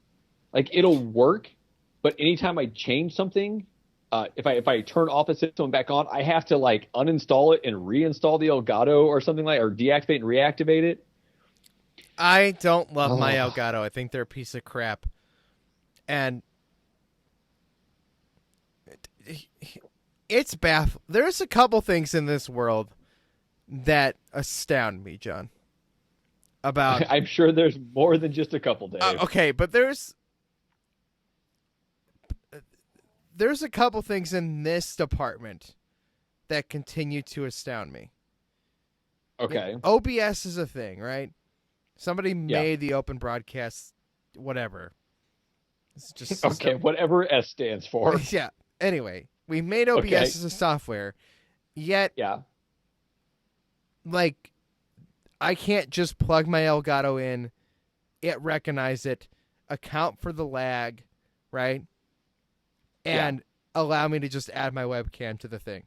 Like it'll work, but anytime I change something, if I turn off a system and back on, I have to like uninstall it and reinstall the Elgato or something like, or deactivate and reactivate it. I don't love my Elgato. I think they're a piece of crap. And it's there's a couple things in this world that astound me, John. About I'm sure there's more than just a couple, Dave. Okay, but there's a couple things in this department that continue to astound me. Okay. OBS is a thing, right? Somebody made the open broadcast, whatever. It's just okay, whatever S stands for. Yeah. Anyway, we made OBS as a software, yet, like, I can't just plug my Elgato in, it recognize it, account for the lag, right? And allow me to just add my webcam to the thing,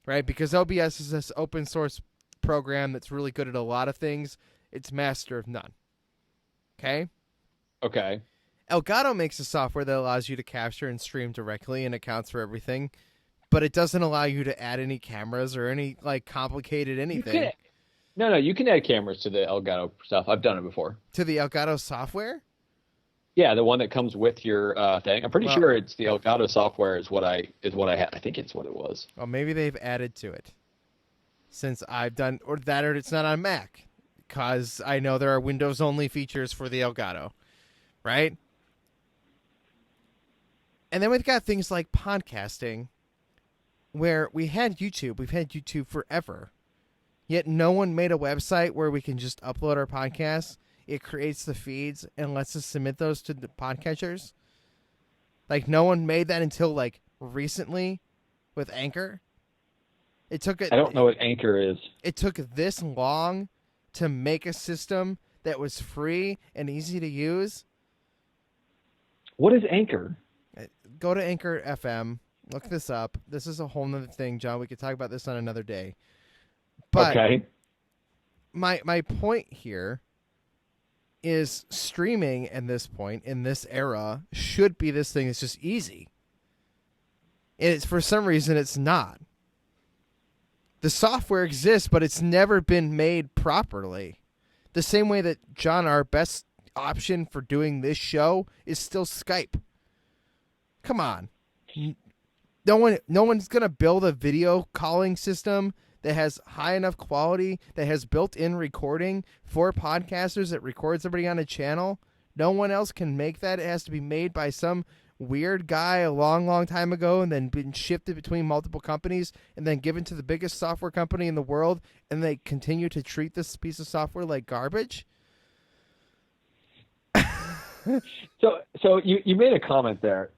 right? Because OBS is this open source program that's really good at a lot of things. It's master of none. Okay? Okay. Elgato makes a software that allows you to capture and stream directly and accounts for everything, but it doesn't allow you to add any cameras or any like complicated anything. You can add cameras to the Elgato stuff. I've done it before. To the Elgato software? Yeah, the one that comes with your thing. I'm pretty sure it's the Elgato software is what I had. I think it's what it was. Well, maybe they've added to it since I've done or it's not on Mac because I know there are Windows only features for the Elgato, right? And then we've got things like podcasting where we've had YouTube forever. Yet no one made a website where we can just upload our podcasts. It creates the feeds and lets us submit those to the podcatchers. Like no one made that until like recently with Anchor. I don't know what Anchor is. It took this long to make a system that was free and easy to use. What is Anchor? Go to Anchor FM. Look this up. This is a whole nother thing, John. We could talk about this on another day. But my point here is streaming at this point, in this era, should be this thing that's just easy. And for some reason, it's not. The software exists, but it's never been made properly. The same way that, John, our best option for doing this show is still Skype. Come on. No one's going to build a video calling system that has high enough quality, that has built-in recording for podcasters that records everybody on a channel. No one else can make that. It has to be made by some weird guy a long, long time ago and then been shifted between multiple companies and then given to the biggest software company in the world, and they continue to treat this piece of software like garbage. So you made a comment there.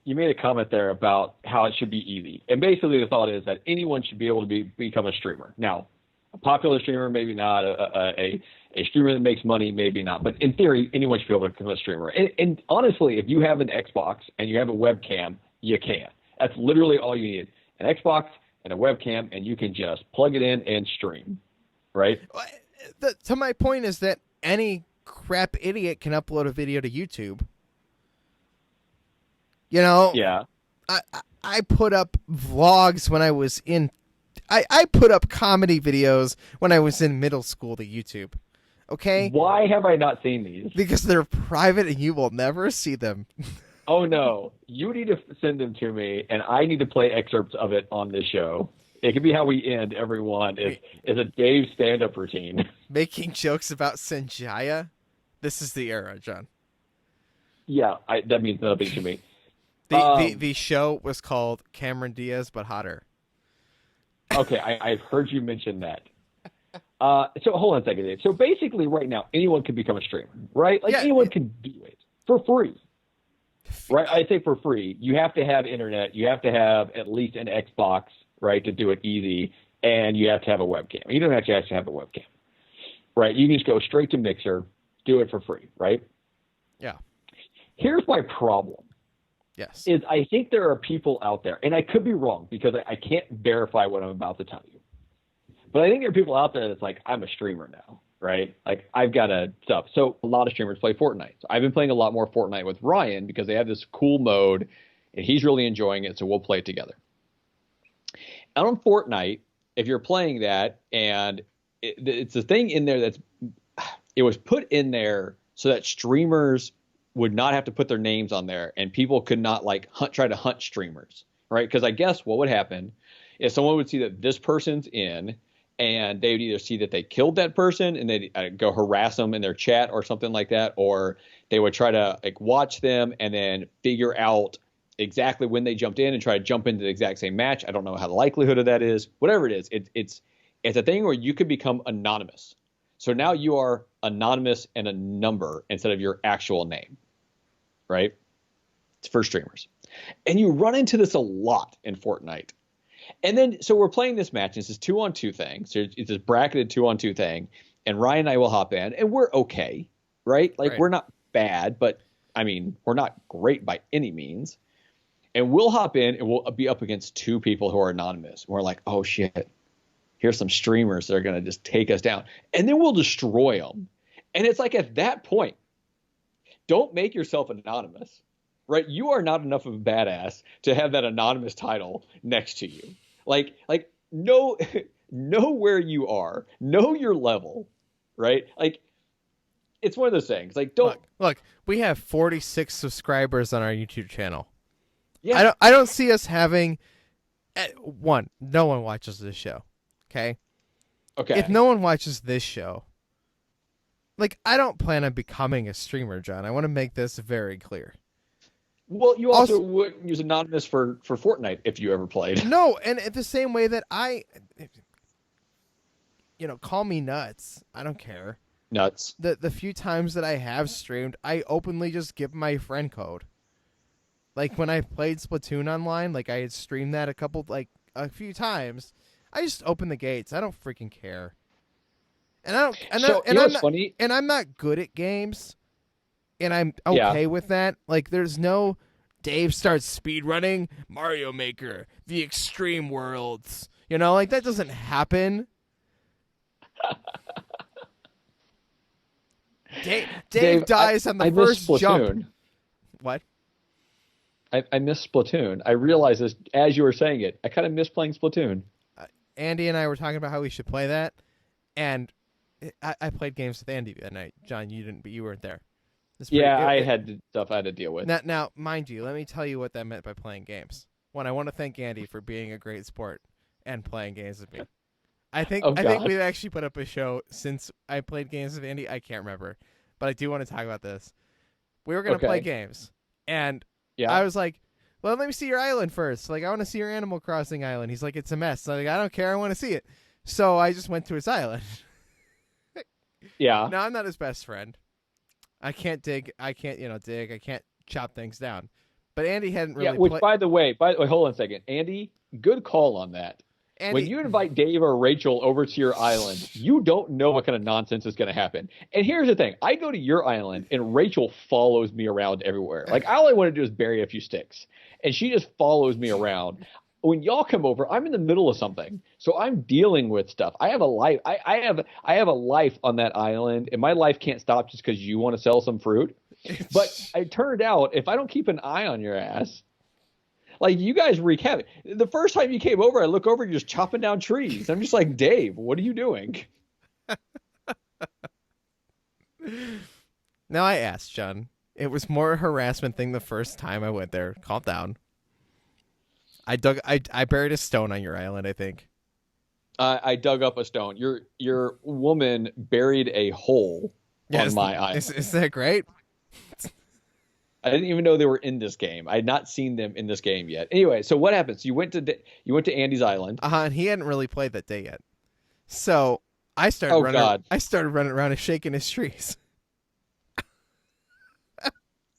You made a comment there about how it should be easy. And basically the thought is that anyone should be able to become a streamer. Now, a popular streamer, maybe not. A streamer that makes money, maybe not. But in theory, anyone should be able to become a streamer. And honestly, if you have an Xbox and you have a webcam, you can. That's literally all you need. An Xbox and a webcam, and you can just plug it in and stream, right? So my point is that any crap idiot can upload a video to YouTube. You know, yeah. I put up vlogs when I was in I put up comedy videos when I was in middle school to YouTube. Okay? Why have I not seen these? Because they're private and you will never see them. Oh, no. You need to send them to me, and I need to play excerpts of it on this show. It could be how we end every one is a Dave stand-up routine. Making jokes about Sanjaya? This is the era, John. Yeah, that means nothing to me. The show was called Cameron Diaz, but hotter. Okay, I've heard you mention that. So hold on a second, Dave. So basically right now, anyone can become a streamer, right? Like anyone can do it for free. Right? I say for free. You have to have internet. You have to have at least an Xbox, right, to do it easy. And you have to have a webcam. You don't actually have to have a webcam. Right? You can just go straight to Mixer, do it for free, right? Yeah. Here's my problem. Yes. Is I think there are people out there, and I could be wrong because I can't verify what I'm about to tell you. But I think there are people out there that's like, I'm a streamer now, right? Like, I've got a stuff. So a lot of streamers play Fortnite. So I've been playing a lot more Fortnite with Ryan because they have this cool mode, and he's really enjoying it, so we'll play it together. And on Fortnite, if you're playing that, and it's a thing in there it was put in there so that streamers would not have to put their names on there, and people could not try to hunt streamers, right? Because I guess what would happen is someone would see that this person's in, and they would either see that they killed that person and they'd go harass them in their chat or something like that, or they would try to watch them and then figure out exactly when they jumped in and try to jump into the exact same match. I don't know how the likelihood of that is. Whatever it is, it's a thing where you could become anonymous. So now you are anonymous and a number instead of your actual name, right? It's for streamers. And you run into this a lot in Fortnite. And then, so we're playing this match. It's this 2-on-2 thing. So it's this bracketed 2-on-2 thing. And Ryan and I will hop in, and we're okay, right? We're not bad, but I mean, we're not great by any means. And we'll hop in, and we'll be up against two people who are anonymous. And we're like, oh shit, here's some streamers that are going to just take us down. And then we'll destroy them. And it's like at that point, don't make yourself anonymous. Right, you are not enough of a badass to have that anonymous title next to you. Know where you are, know your level, right? It's one of those things. Don't look. We have 46 subscribers on our YouTube channel. Yeah, I don't see us having one. No one watches this show. Okay. If no one watches this show, I don't plan on becoming a streamer, John. I want to make this very clear. Well, you also wouldn't use anonymous for Fortnite if you ever played. No, and the same way that call me nuts. I don't care. Nuts. The few times that I have streamed, I openly just give my friend code. When I played Splatoon online, I had streamed that a few times. I just open the gates. I don't freaking care. And I'm not good at games. And I'm okay with that. There's no Dave starts speedrunning Mario Maker, the Extreme Worlds. That doesn't happen. Dave dies on the first jump. What? I miss Splatoon. I realized this as you were saying it. I kind of miss playing Splatoon. Andy and I were talking about how we should play that. And I played games with Andy that night. John, you weren't there. I had stuff I had to deal with. Now, mind you, let me tell you what that meant by playing games. One, I want to thank Andy for being a great sport and playing games with me. I think we've actually put up a show since I played games with Andy. I can't remember, but I do want to talk about this. We were going to play games, and I was like, well, let me see your island first. I want to see your Animal Crossing island. He's like, it's a mess. I don't care. I want to see it. So I just went to his island. Yeah. No, I'm not his best friend. I can't dig. I can't dig. I can't chop things down. But Andy hadn't really. Yeah. Which, by the way, hold on a second, Andy. Good call on that. Andy, when you invite Dave or Rachel over to your island, you don't know what kind of nonsense is going to happen. And here's the thing: I go to your island, and Rachel follows me around everywhere. All I want to do is bury a few sticks, and she just follows me around. When y'all come over, I'm in the middle of something, so I'm dealing with stuff. I have a life. I have a life on that island, and my life can't stop just because you want to sell some fruit. But it turned out, if I don't keep an eye on your ass, Like, you guys wreak havoc. The first time you came over, I look over, you're just chopping down trees. I'm just like, Dave, what are you doing? Now I asked, John. It was more a harassment thing the first time I went there. Calm down. I buried a stone on your island, I think. I dug up a stone. Your woman buried a hole on my island. Is that great? I didn't even know they were in this game. I had not seen them in this game yet. Anyway, so what happens? You went to Andy's island. And he hadn't really played that day yet. So I started running around and shaking his trees.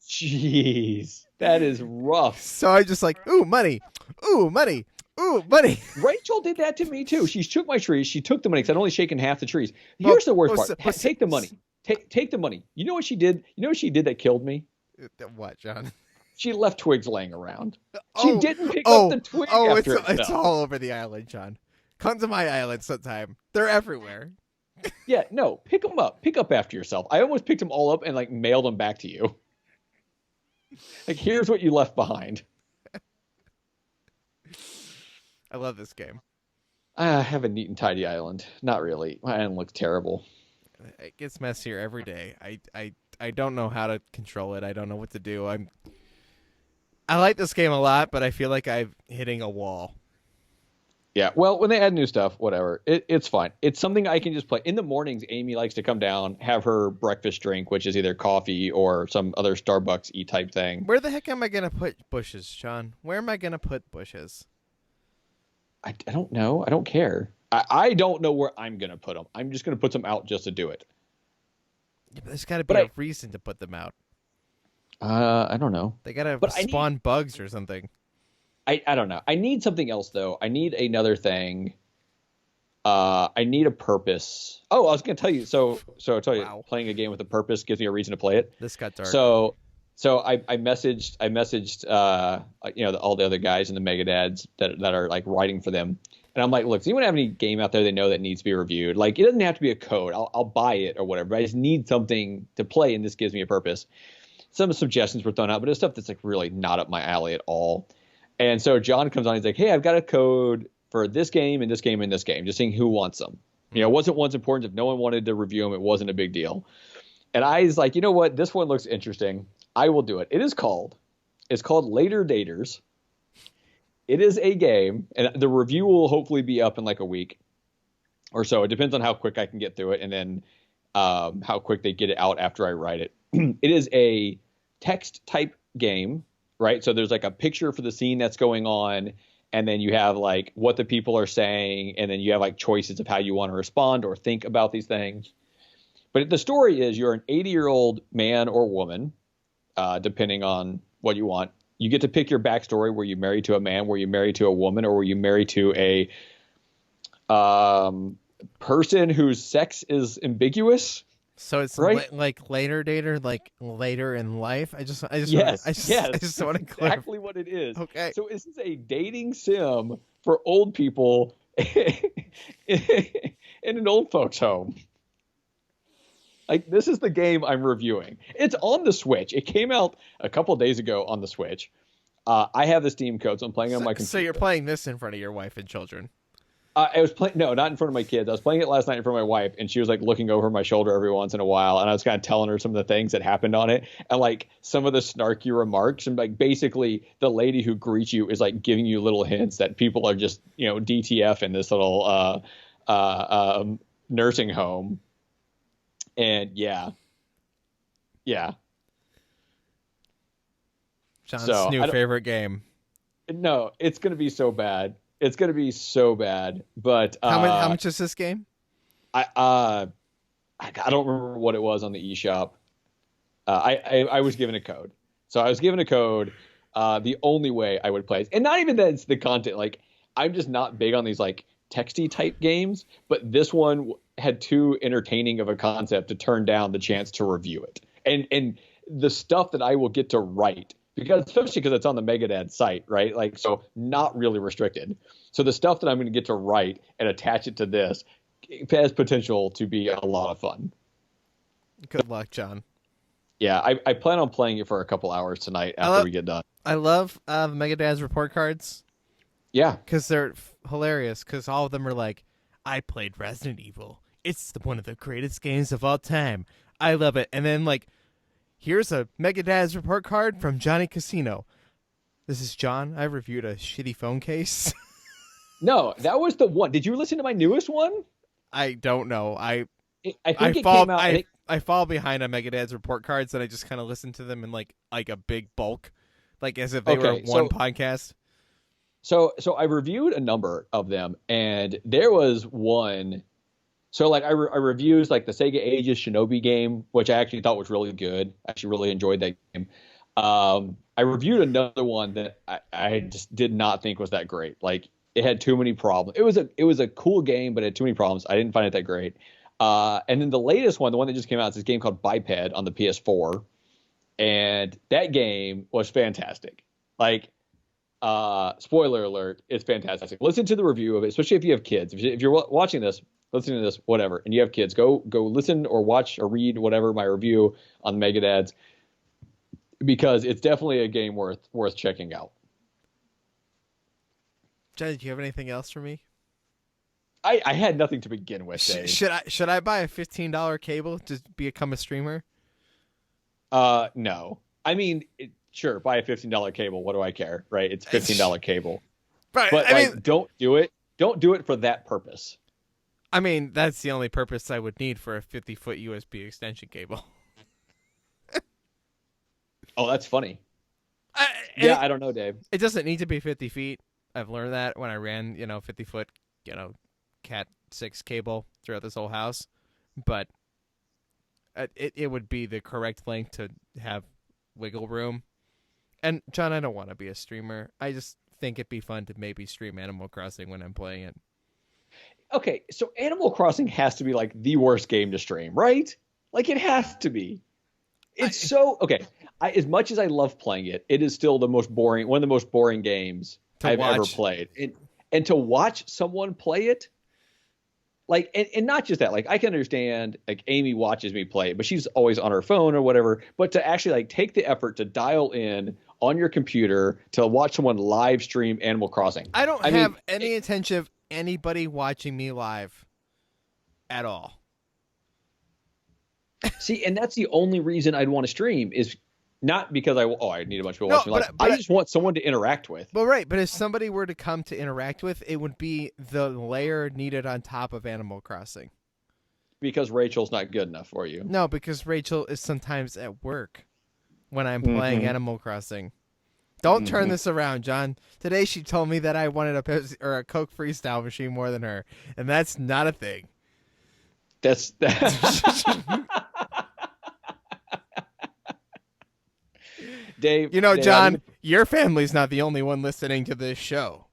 Jeez, that is rough. So I just like, ooh, money, ooh, money, ooh, money. Rachel did that to me too. She took my trees. She took the money because I'd only shaken half the trees. Here's the worst part. Take the money. Take the money. You know what she did? You know what she did that killed me? What, John? She left twigs laying around. She didn't pick up the twig after it's all over the island, John. Come to my island sometime. They're everywhere. Yeah, no, pick them up. Pick up after yourself. I almost picked them all up and like mailed them back to you. Like, here's what you left behind. I love this game. I have a neat and tidy island. Not really. My island looks terrible. It gets messier every day. I don't know how to control it. I don't know what to do. I like this game a lot, but I feel like I'm hitting a wall. Yeah, well, when they add new stuff, whatever, it's fine. It's something I can just play. In the mornings, Amy likes to come down, have her breakfast drink, which is either coffee or some other Starbucks-y type thing. Where the heck am I going to put bushes, Sean? Where am I going to put bushes? I don't know. I don't care. I don't know where I'm going to put them. I'm just going to put them out just to do it. Yeah, but there's got to be a reason to put them out. I don't know. They got to spawn bugs or something. I don't know. I need something else, though. I need another thing. I need a purpose. Oh, I was going to tell you. So I'll tell you, playing a game with a purpose gives me a reason to play it. This got dark. So I messaged all the other guys in the Mega Dads that are like writing for them. And I'm like, look, does anyone have any game out there they know that needs to be reviewed? Like, it doesn't have to be a code. I'll buy it or whatever. But I just need something to play, and this gives me a purpose. Some suggestions were thrown out, but it's stuff that's like really not up my alley at all. And so John comes on. He's like, hey, I've got a code for this game and this game and this game. Just seeing who wants them. You know, it wasn't one's important. If no one wanted to review them, it wasn't a big deal. And I was like, you know what? This one looks interesting. I will do it. It's called Later Daters. It is a game, and the review will hopefully be up in like a week or so. It depends on how quick I can get through it, and then how quick they get it out after I write it. It is a text type game, right? So there's like a picture for the scene that's going on, and then you have like what the people are saying, and then you have like choices of how you want to respond or think about these things. But the story is you're an 80-year-old man or woman, depending on what you want. You get to pick your backstory. Were you married to a man? Were you married to a woman? Or were you married to a person whose sex is ambiguous? So it's right? like later dater, like later in life. I just yes, I just want to clarify exactly what it is. Okay. So this is a dating sim for old people in an old folks home. Like, this is the game I'm reviewing. It's on the Switch. It came out a couple of days ago on the Switch. I have the Steam code, so I'm playing it on my computer. So you're playing this in front of your wife and children? I was playing, no, not in front of my kids. I was playing it last night in front of my wife, and she was like looking over my shoulder every once in a while, and I was kind of telling her some of the things that happened on it, and like some of the snarky remarks, and like basically the lady who greets you is like giving you little hints that people are just, you know, DTF in this little nursing home. And yeah. John's new favorite game. No, it's going to be so bad. It's going to be so bad. But how much is this game? I don't remember what it was on the eShop. I was given a code. So I was given a code. The only way I would play it, and not even that it's the content. Like, I'm just not big on these like texty type games, but this one had too entertaining of a concept to turn down the chance to review it. And the stuff that I will get to write, especially because it's on the Megadad site, right? Like, so not really restricted. So the stuff that I'm going to get to write and attach it to this has potential to be a lot of fun. Good luck, John. Yeah, I plan on playing it for a couple hours tonight after we get done. I love the Mega Dad's report cards Yeah. because they're hilarious. Because all of them are like, I played Resident Evil. It's one of the greatest games of all time. I love it. And then like, here's a Mega Dad's report card from Johnny Casino. This is John. I reviewed a shitty phone case. No, that was the one. Did you listen to my newest one? I don't know. I think I it fall came out. I fall behind on Mega Dad's report cards, and I just kind of listen to them in like a big bulk, like as if they were one podcast. So I reviewed a number of them, and there was one. So like I reviewed like the Sega Ages Shinobi game, which I actually thought was really good. I actually really enjoyed that game. I reviewed another one that I just did not think was that great. Like it had too many problems. It was a cool game, but it had too many problems. I didn't find it that great. And then the latest one, the one that just came out, is this game called Biped on the PS4, and that game was fantastic. Like, spoiler alert, it's fantastic. Listen to the review of it, especially if you have kids. If you're watching this, listening to this, whatever, and you have kids, go listen or watch or read whatever my review on Megadads, because it's definitely a game worth checking out. Jen, do you have anything else for me? I had nothing to begin with, Dave. Should I buy a $15 cable to become a streamer? No. I mean, sure, buy a $15 cable. What do I care, right? It's $15 cable. Right. But I mean, don't do it. Don't do it for that purpose. I mean, that's the only purpose I would need for a 50-foot USB extension cable. Oh, that's funny. I don't know, Dave. It doesn't need to be 50 feet. I've learned that when I ran, 50-foot, Cat 6 cable throughout this whole house. But it would be the correct length to have wiggle room. And, John, I don't want to be a streamer. I just think it'd be fun to maybe stream Animal Crossing when I'm playing it. Okay, so Animal Crossing has to be like the worst game to stream, right? Like it has to be. It's okay. As much as I love playing it, it is still one of the most boring games I've ever played. And to watch someone play it, like, and not just that, like I can understand, like Amy watches me play it, but she's always on her phone or whatever. But to actually like take the effort to dial in on your computer to watch someone live stream Animal Crossing. I don't have any intention of anybody watching me live at all. See, and that's the only reason I'd want to stream is not because I need a bunch of people watching me live. I just want someone to interact with. Well, right, but if somebody were to come to interact with, it would be the layer needed on top of Animal Crossing. Because Rachel's not good enough for you. No, because Rachel is sometimes at work when I'm playing Animal Crossing. Don't turn this around, John. Today she told me that I wanted a Coke Freestyle machine more than her, and that's not a thing. That's Dave. John, your family's not the only one listening to this show.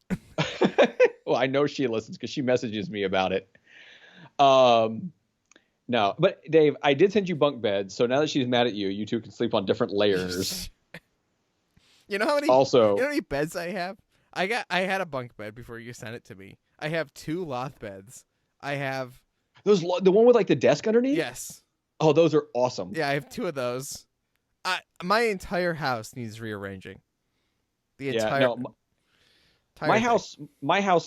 Well, I know she listens because she messages me about it. No, but Dave, I did send you bunk beds, so now that she's mad at you, you two can sleep on different layers. You know how many beds I have? I had a bunk bed before you sent it to me. I have 2 loft beds. I have the one with like the desk underneath? Yes. Oh, those are awesome. Yeah, I have 2 of those. My entire house needs rearranging. My house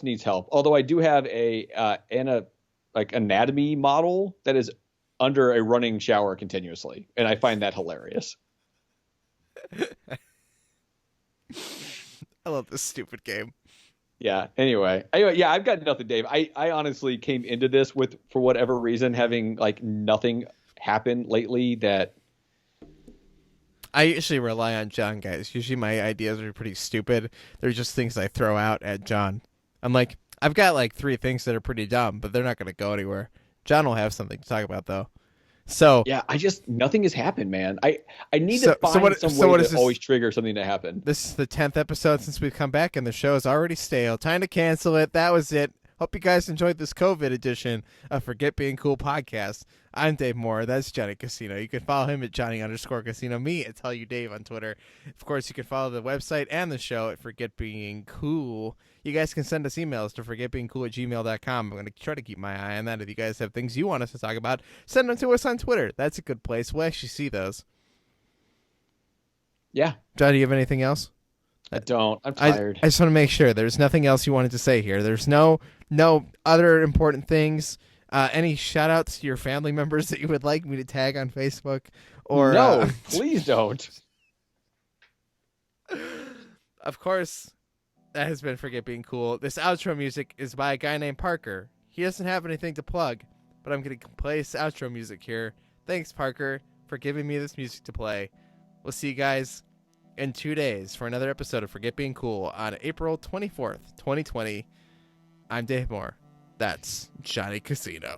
needs help. Although I do have an anatomy model that is under a running shower continuously, and I find that hilarious. I love this stupid game. Yeah. Anyway, I've got nothing, Dave. I honestly came into this for whatever reason, having like nothing happen lately that. I usually rely on John, guys. Usually my ideas are pretty stupid. They're just things I throw out at John. I'm like, I've got like 3 things that are pretty dumb, but they're not going to go anywhere. John will have something to talk about though. So yeah, nothing has happened, man. I need to find some way to always trigger something to happen. This is the 10th episode since we've come back, and the show is already stale. Time to cancel it. That was it. Hope you guys enjoyed this COVID edition of Forget Being Cool podcast. I'm Dave Moore. That's Johnny Casino. You can follow him at Johnny_Casino. Me at Tell You Dave on Twitter. Of course, you can follow the website and the show at Forget Being Cool. You guys can send us emails to forgetbeingcool@gmail.com. I'm going to try to keep my eye on that. If you guys have things you want us to talk about, send them to us on Twitter. That's a good place. We'll actually see those. Yeah. John, do you have anything else? I don't. I'm tired. I just want to make sure there's nothing else you wanted to say here. There's no other important things. Any shout outs to your family members that you would like me to tag on Facebook? Or no, please don't. Of course, that has been Forget Being Cool. This outro music is by a guy named Parker. He doesn't have anything to plug, but I'm going to play his outro music here. Thanks, Parker, for giving me this music to play. We'll see you guys in 2 days for another episode of Forget Being Cool on April 24th, 2020. I'm Dave Moore. That's Johnny Casino.